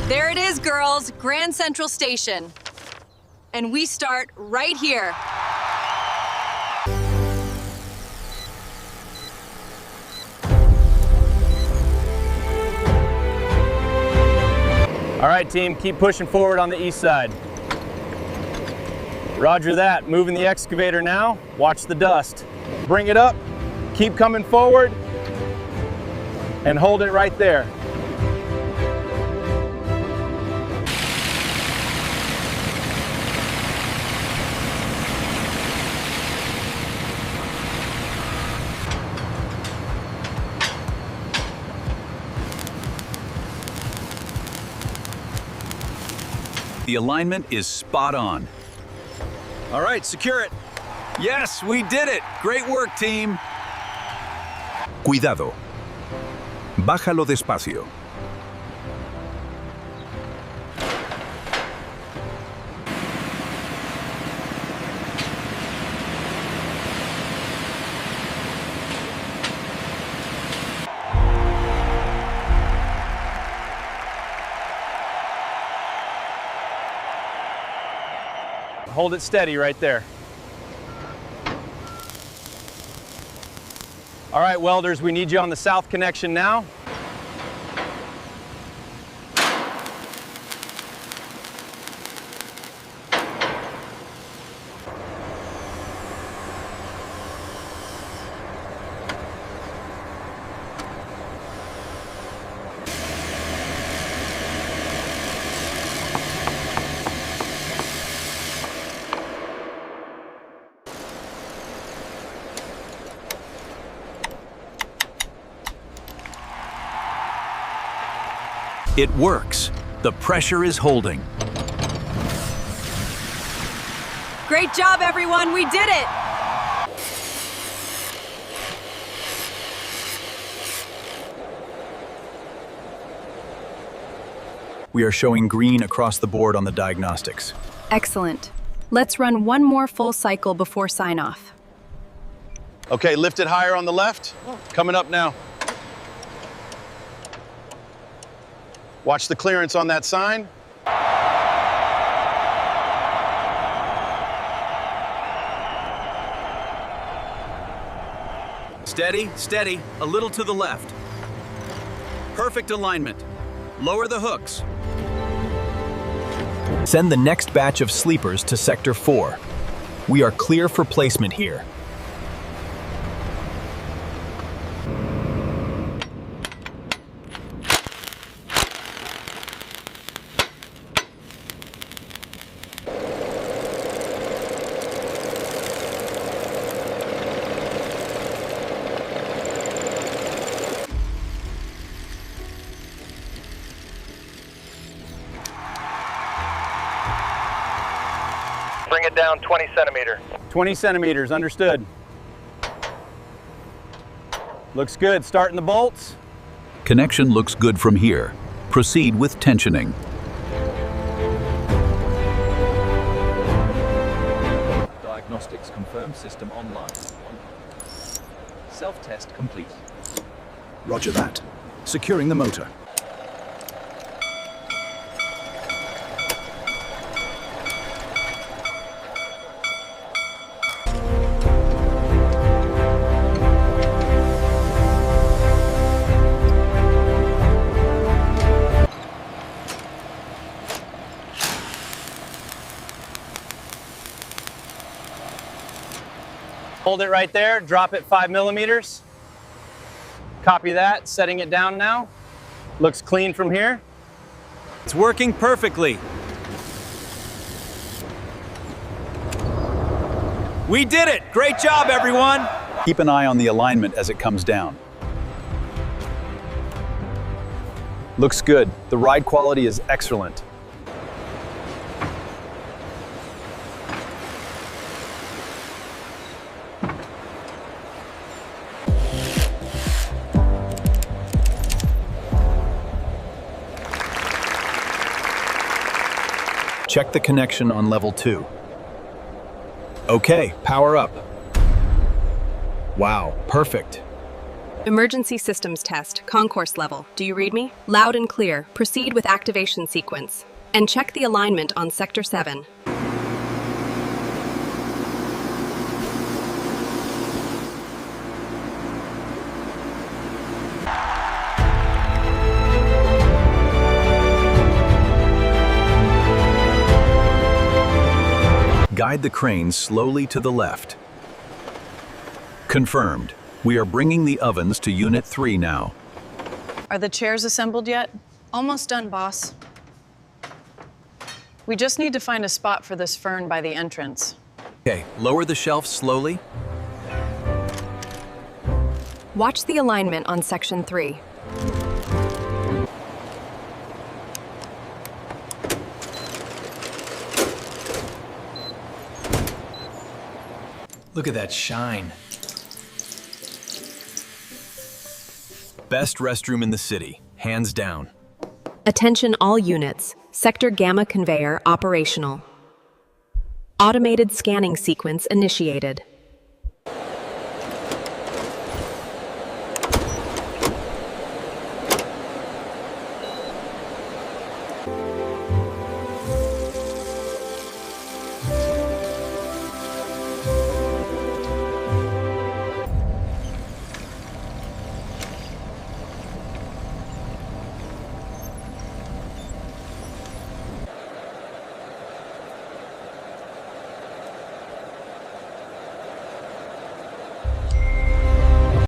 There it is, girls, Grand Central Station. And we start right here. All right, team, keep pushing forward on the east side. Roger that, moving the excavator now. Watch the dust. Bring it up, keep coming forward, and hold it right there. The alignment is spot on. All right, secure it. Yes, we did it. Great work, team. Cuidado. Bájalo despacio. Hold it steady right there. All right, welders, we need you on the south connection now. It works. The pressure is holding. Great job, everyone, we did it! We are showing green across the board on the diagnostics. Excellent. Let's run one more full cycle before sign-off. Okay, lift it higher on the left. Coming up now. Watch the clearance on that sign. Steady, steady, a little to the left. Perfect alignment. Lower the hooks. Send the next batch of sleepers to Sector 4. We are clear for placement here. Bring it down 20 centimeters. 20 centimeters, understood. Looks good, starting the bolts. Connection looks good from here. Proceed with tensioning. Diagnostics confirmed, system online. Self-test complete. Roger that. Securing the motor. Hold it right there, drop it 5 millimeters. Copy that, setting it down now. Looks clean from here. It's working perfectly. We did it! Great job, everyone! Keep an eye on the alignment as it comes down. Looks good. The ride quality is excellent. Check the connection on level 2. Okay, power up. Wow, perfect. Emergency systems test, concourse level. Do you read me? Loud and clear. Proceed with activation sequence. And check the alignment on Sector 7. Guide the crane slowly to the left. Confirmed. We are bringing the ovens to Unit 3 now. Are the chairs assembled yet? Almost done, boss. We just need to find a spot for this fern by the entrance. Okay, lower the shelf slowly. Watch the alignment on Section 3. Look at that shine. Best restroom in the city, hands down. Attention all units. Sector Gamma conveyor operational. Automated scanning sequence initiated.